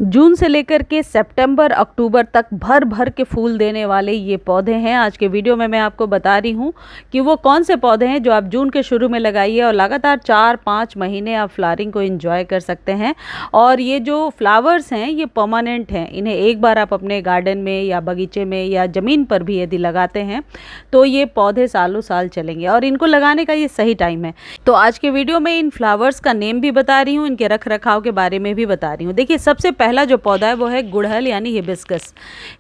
जून से लेकर के सितंबर अक्टूबर तक भर भर के फूल देने वाले ये पौधे हैं। आज के वीडियो में मैं आपको बता रही हूँ कि वो कौन से पौधे हैं जो आप जून के शुरू में लगाइए और लगातार 4-5 महीने आप फ्लावरिंग को एंजॉय कर सकते हैं। और ये जो फ्लावर्स हैं ये परमानेंट हैं, इन्हें एक बार आप अपने गार्डन में या बगीचे में या ज़मीन पर भी यदि लगाते हैं तो ये पौधे सालों साल चलेंगे और इनको लगाने का ये सही टाइम है। तो आज के वीडियो में इन फ्लावर्स का नेम भी बता रही हूँ, इनके रख रखाव के बारे में भी बता रही हूँ। देखिए, सबसे पहला जो पौधा है वो है गुड़हल यानी हिबिस्कस।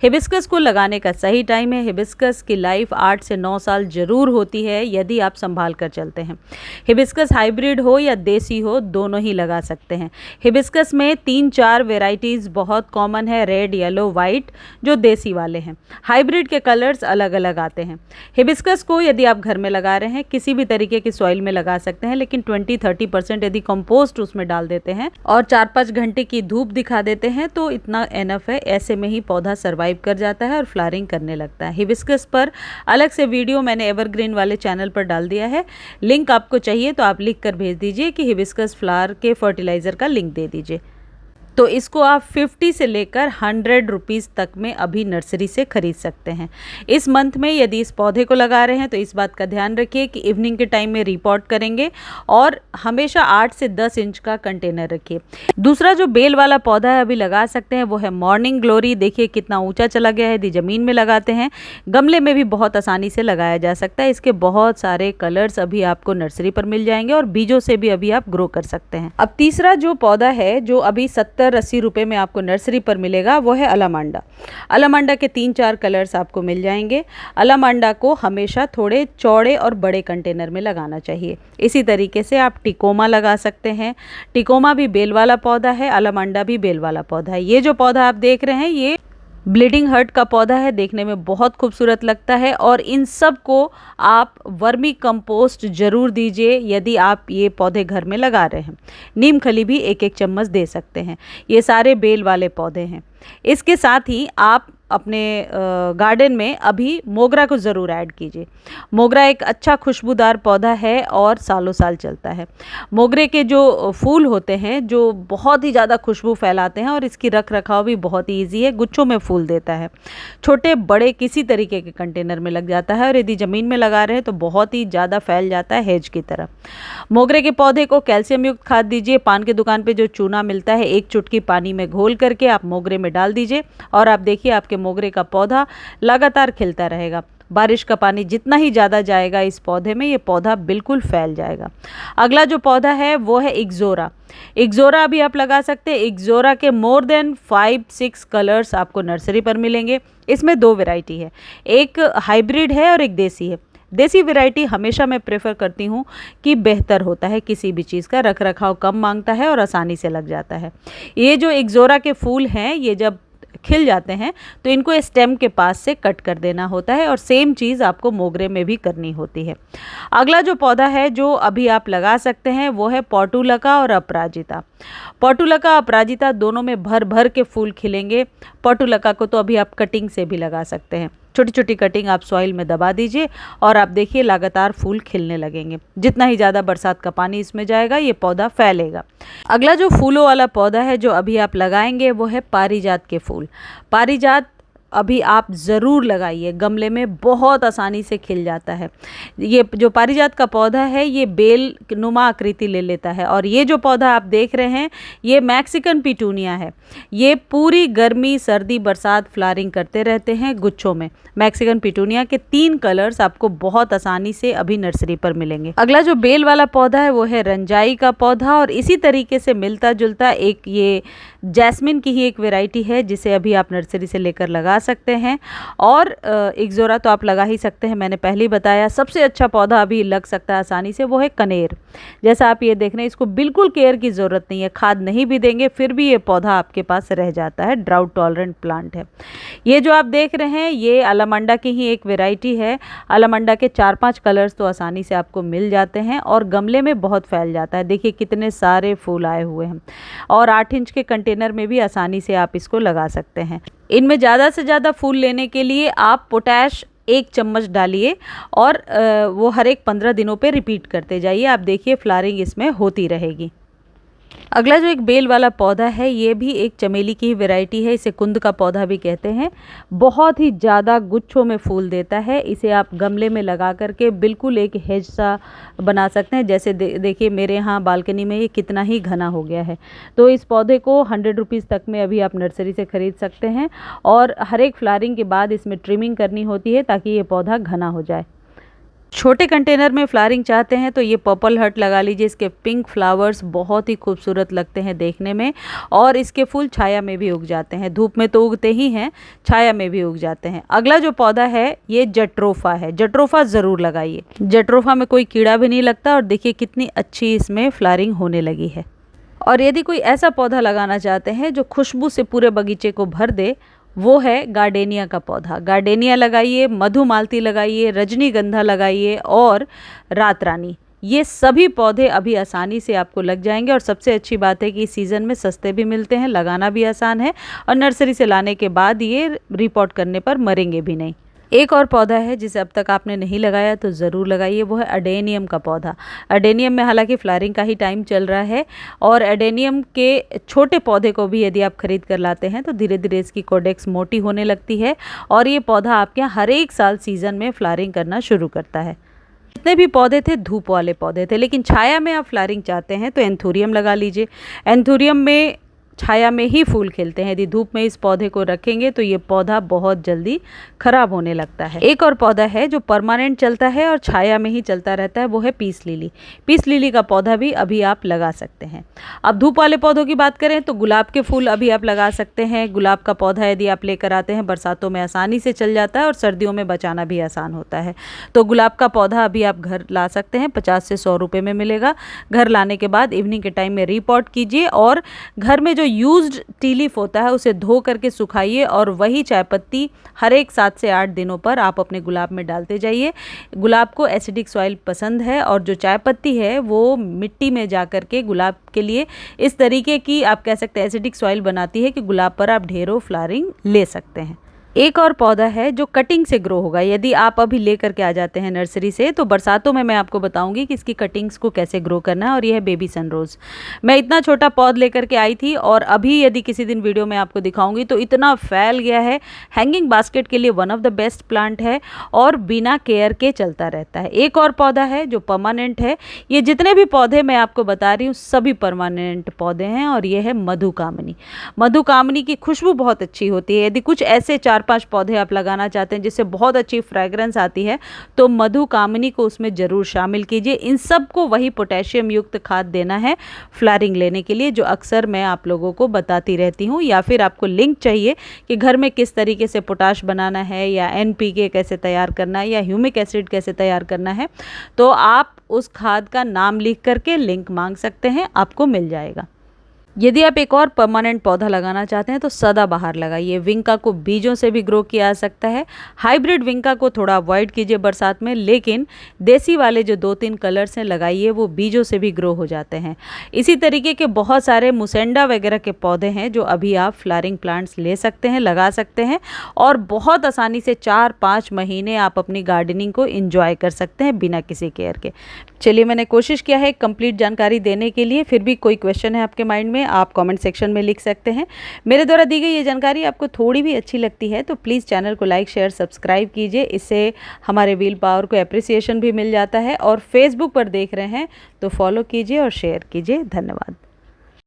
हिबिस्कस को लगाने का सही टाइम है। हिबिस्कस की लाइफ 8 से 9 साल जरूर होती है यदि आप संभाल कर चलते हैं। हिबिस्कस हाइब्रिड हो या देसी हो, दोनों ही लगा सकते हैं। हिबिस्कस में 3-4 वेराइटीज़ बहुत कॉमन है, रेड, येलो, वाइट, जो देसी वाले हैं। हाइब्रिड के कलर्स अलग अलग आते हैं। हिबिस्कस को यदि आप घर में लगा रहे हैं किसी भी तरीके की सॉइल में लगा सकते हैं, लेकिन 20-30% यदि कंपोस्ट उसमें डाल देते हैं और 4-5 घंटे की धूप दिखा देते हैं तो इतना एनफ है। ऐसे में ही पौधा सरवाइव कर जाता है और फ्लावरिंग करने लगता है। हिबिस्कस पर अलग से वीडियो मैंने एवरग्रीन वाले चैनल पर डाल दिया है, लिंक आपको चाहिए तो आप लिख कर भेज दीजिए कि हिबिस्कस फ्लावर के फर्टिलाइज़र का लिंक दे दीजिए। तो इसको आप 50 से लेकर 100 रुपीज़ तक में अभी नर्सरी से ख़रीद सकते हैं। इस मंथ में यदि इस पौधे को लगा रहे हैं तो इस बात का ध्यान रखिए कि इवनिंग के टाइम में रिपोर्ट करेंगे और हमेशा 8 से 10 इंच का कंटेनर रखिए। दूसरा जो बेल वाला पौधा है अभी लगा सकते हैं वो है मॉर्निंग ग्लोरी। देखिए कितना ऊंचा चला गया है। यदि ज़मीन में लगाते हैं, गमले में भी बहुत आसानी से लगाया जा सकता है। इसके बहुत सारे कलर्स अभी आपको नर्सरी पर मिल जाएंगे और बीजों से भी अभी आप ग्रो कर सकते हैं। अब तीसरा जो पौधा है जो अभी 70-80 रुपये में आपको नर्सरी पर मिलेगा वो है अलामांडा। अलामांडा के 3-4 कलर्स आपको मिल जाएंगे। अलामांडा को हमेशा थोड़े चौड़े और बड़े कंटेनर में लगाना चाहिए। इसी तरीके से आप टिकोमा लगा सकते हैं। टिकोमा भी बेल वाला पौधा है, अलामांडा भी बेल वाला पौधा है। ये जो पौधा आप देख रहे हैं ये ब्लीडिंग हार्ट का पौधा है, देखने में बहुत खूबसूरत लगता है। और इन सब को आप वर्मी कंपोस्ट ज़रूर दीजिए यदि आप ये पौधे घर में लगा रहे हैं। नीम खली भी 1-1 चम्मच दे सकते हैं। ये सारे बेल वाले पौधे हैं। इसके साथ ही आप अपने गार्डन में अभी मोगरा को ज़रूर ऐड कीजिए। मोगरा एक अच्छा खुशबूदार पौधा है और सालों साल चलता है। मोगरे के जो फूल होते हैं जो बहुत ही ज़्यादा खुशबू फैलाते हैं और इसकी रख रखाव भी बहुत ही ईजी है। गुच्छों में फूल देता है, छोटे बड़े किसी तरीके के कंटेनर में लग जाता है और यदि ज़मीन में लगा रहे हैं तो बहुत ही ज़्यादा फैल जाता है हेज की तरह। मोगरे के पौधे को कैल्शियम युक्त खाद दीजिए। पान की दुकान पे जो चूना मिलता है 1 चुटकी पानी में घोल करके आप मोगरे में डाल दीजिए और आप देखिए आपके मोगरे का पौधा लगातार खिलता रहेगा। बारिश का पानी जितना ही ज़्यादा जाएगा इस पौधे में, ये पौधा बिल्कुल फैल जाएगा। अगला जो पौधा है वो है इक्ज़ोरा। इक्ज़ोरा भी आप लगा सकते हैं। इक्ज़ोरा के मोर देन 5-6 कलर्स आपको नर्सरी पर मिलेंगे। इसमें 2 वैरायटी है, एक हाइब्रिड है और एक देसी है। देसी वैरायटी हमेशा मैं प्रेफर करती हूँ कि बेहतर होता है, किसी भी चीज़ का रख रखाव कम मांगता है और आसानी से लग जाता है। ये जो इक्ज़ोरा के फूल हैं ये जब खिल जाते हैं तो इनको स्टेम के पास से कट कर देना होता है और सेम चीज़ आपको मोगरे में भी करनी होती है। अगला जो पौधा है जो अभी आप लगा सकते हैं वो है पोर्टुलका और अपराजिता। पोर्टुलका अपराजिता दोनों में भर भर के फूल खिलेंगे। पोर्टुलका को तो अभी आप कटिंग से भी लगा सकते हैं। छोटी छोटी कटिंग आप सॉइल में दबा दीजिए और आप देखिए लगातार फूल खिलने लगेंगे। जितना ही ज़्यादा बरसात का पानी इसमें जाएगा ये पौधा फैलेगा। अगला जो फूलों वाला पौधा है जो अभी आप लगाएंगे वो है पारिजात के फूल। पारिजात अभी आप ज़रूर लगाइए, गमले में बहुत आसानी से खिल जाता है। ये जो पारिजात का पौधा है ये बेल नुमा आकृति ले लेता है और ये जो पौधा आप देख रहे हैं ये मैक्सिकन पिटूनिया है। ये पूरी गर्मी सर्दी बरसात फ्लावरिंग करते रहते हैं गुच्छों में। मैक्सिकन पिटूनिया के 3 कलर्स आपको बहुत आसानी से अभी नर्सरी पर मिलेंगे। अगला जो बेल वाला पौधा है वो है रंजाई का पौधा और इसी तरीके से मिलता जुलता एक ये जैस्मिन की ही एक वैरायटी है जिसे अभी आप नर्सरी से लेकर लगा सकते हैं। और इक्ज़ोरा तो आप लगा ही सकते हैं, मैंने पहले ही बताया। सबसे अच्छा पौधा अभी लग सकता है आसानी से वो है कनेर। जैसा आप ये देख रहे हैं इसको बिल्कुल केयर की ज़रूरत नहीं है, खाद नहीं भी देंगे फिर भी ये पौधा आपके पास रह जाता है। ड्राउट टॉलरेंट प्लांट है। ये जो आप देख रहे हैं ये अलामांडा की ही एक वैरायटी है। अलामांडा के 4-5 कलर्स तो आसानी से आपको मिल जाते हैं और गमले में बहुत फैल जाता है। देखिए कितने सारे फूल आए हुए हैं और 8 इंच के कंटेनर में भी आसानी से आप इसको लगा सकते हैं। इनमें ज़्यादा से ज़्यादा फूल लेने के लिए आप पोटैश 1 चम्मच डालिए और वो हर एक 15 दिनों पे रिपीट करते जाइए। आप देखिए फ्लावरिंग इसमें होती रहेगी। अगला जो एक बेल वाला पौधा है, ये भी एक चमेली की ही वैरायटी है। इसे कुंद का पौधा भी कहते हैं। बहुत ही ज़्यादा गुच्छों में फूल देता है। इसे आप गमले में लगा करके बिल्कुल एक हेज सा बना सकते हैं। जैसे देखिए मेरे यहाँ बालकनी में ये कितना ही घना हो गया है। तो इस पौधे को 100 रुपीज़ तक में अभी आप नर्सरी से ख़रीद सकते हैं। और हर एक फ्लावरिंग के बाद इसमें ट्रिमिंग करनी होती है ताकि ये पौधा घना हो जाए। छोटे कंटेनर में फ्लावरिंग चाहते हैं तो ये पर्पल हर्ट लगा लीजिए। इसके पिंक फ्लावर्स बहुत ही खूबसूरत लगते हैं देखने में, और इसके फूल छाया में भी उग जाते हैं। धूप में तो उगते ही हैं, छाया में भी उग जाते हैं। अगला जो पौधा है ये जट्रोफा है। जट्रोफा ज़रूर लगाइए। जट्रोफा में कोई कीड़ा भी नहीं लगता, और देखिए कितनी अच्छी इसमें फ्लावरिंग होने लगी है। और यदि कोई ऐसा पौधा लगाना चाहते हैं जो खुशबू से पूरे बगीचे को भर दे, वो है गार्डेनिया का पौधा। गार्डेनिया लगाइए, मधुमालती लगाइए, रजनीगंधा लगाइए और रात रानी। ये सभी पौधे अभी आसानी से आपको लग जाएंगे, और सबसे अच्छी बात है कि इस सीज़न में सस्ते भी मिलते हैं, लगाना भी आसान है, और नर्सरी से लाने के बाद ये रिपोर्ट करने पर मरेंगे भी नहीं। एक और पौधा है जिसे अब तक आपने नहीं लगाया तो ज़रूर लगाइए, वो है अडेनियम का पौधा। अडेनियम में हालांकि फ्लावरिंग का ही टाइम चल रहा है, और अडेनियम के छोटे पौधे को भी यदि आप खरीद कर लाते हैं तो धीरे धीरे इसकी कोडेक्स मोटी होने लगती है, और ये पौधा आपके यहाँ हर एक साल सीज़न में फ्लावरिंग करना शुरू करता है। जितने भी पौधे थे धूप वाले पौधे थे, लेकिन छाया में आप फ्लावरिंग चाहते हैं तो एंथोरियम लगा लीजिए। एंथोरियम में छाया में ही फूल खिलते हैं। यदि धूप में इस पौधे को रखेंगे तो ये पौधा बहुत जल्दी खराब होने लगता है। एक और पौधा है जो परमानेंट चलता है और छाया में ही चलता रहता है, वो है पीस लिली। पीस लिली का पौधा भी अभी आप लगा सकते हैं। अब धूप वाले पौधों की बात करें तो गुलाब के फूल अभी आप लगा सकते हैं। गुलाब का पौधा यदि आप लेकर आते हैं, बरसातों में आसानी से चल जाता है और सर्दियों में बचाना भी आसान होता है। तो गुलाब का पौधा अभी आप घर ला सकते हैं, 50 से 100 रुपये में मिलेगा। घर लाने के बाद इवनिंग के टाइम में रीपॉट कीजिए, और घर में जो यूज्ड टी लीफ होता है उसे धो करके सुखाइए, और वही चाय पत्ती हर एक 7 से 8 दिनों पर आप अपने गुलाब में डालते जाइए। गुलाब को एसिडिक सॉइल पसंद है, और जो चाय पत्ती है वो मिट्टी में जा कर के गुलाब के लिए इस तरीके की आप कह सकते हैं एसिडिक सॉइल बनाती है कि गुलाब पर आप ढेरों फ्लावरिंग ले सकते हैं। एक और पौधा है जो कटिंग से ग्रो होगा। यदि आप अभी ले करके आ जाते हैं नर्सरी से तो बरसातों में मैं आपको बताऊंगी कि इसकी कटिंग्स को कैसे ग्रो करना है, और यह है बेबी सनरोज़। मैं इतना छोटा पौध लेकर के आई थी, और अभी यदि किसी दिन वीडियो में आपको दिखाऊंगी तो इतना फैल गया है। हैंगिंग बास्केट के लिए one of the best plant है, और बिना केयर के चलता रहता है। एक और पौधा है जो परमानेंट है। ये जितने भी पौधे मैं आपको बता रही हूँ सभी परमानेंट पौधे हैं, और ये है मधुकामनी। मधुकामनी की खुशबू बहुत अच्छी होती है। यदि कुछ ऐसे 4-5 पौधे आप लगाना चाहते हैं जिससे बहुत अच्छी फ्रेग्रेंस आती है तो मधुकामनी को उसमें ज़रूर शामिल कीजिए। इन सब को वही पोटेशियम युक्त खाद देना है फ्लावरिंग लेने के लिए, जो अक्सर मैं आप लोगों को बताती रहती हूँ। या फिर आपको लिंक चाहिए कि घर में किस तरीके से पोटाश बनाना है, या NPK कैसे तैयार करना है, या ह्यूमिक एसिड कैसे तैयार करना है, तो आप उस खाद का नाम लिख करके लिंक मांग सकते हैं, आपको मिल जाएगा। यदि आप एक और परमानेंट पौधा लगाना चाहते हैं तो सदाबहार लगाइए। विंका को बीजों से भी ग्रो किया जा सकता है। हाइब्रिड विंका को थोड़ा अवॉइड कीजिए बरसात में, लेकिन देसी वाले जो 2-3 कलर्स हैं लगाइए, वो बीजों से भी ग्रो हो जाते हैं। इसी तरीके के बहुत सारे मुसेंडा वगैरह के पौधे हैं जो अभी आप फ्लावरिंग प्लांट्स ले सकते हैं, लगा सकते हैं, और बहुत आसानी से 4-5 महीने आप अपनी गार्डनिंग को इंजॉय कर सकते हैं बिना किसी केयर के। चलिए, मैंने कोशिश किया है कंप्लीट जानकारी देने के लिए। फिर भी कोई क्वेश्चन है आपके माइंड में, आप कमेंट सेक्शन में लिख सकते हैं। मेरे द्वारा दी गई ये जानकारी आपको थोड़ी भी अच्छी लगती है तो प्लीज़ चैनल को लाइक, शेयर, सब्सक्राइब कीजिए। इससे हमारे व्हील पावर को एप्रिसिएशन भी मिल जाता है। और फेसबुक पर देख रहे हैं तो फॉलो कीजिए और शेयर कीजिए। धन्यवाद।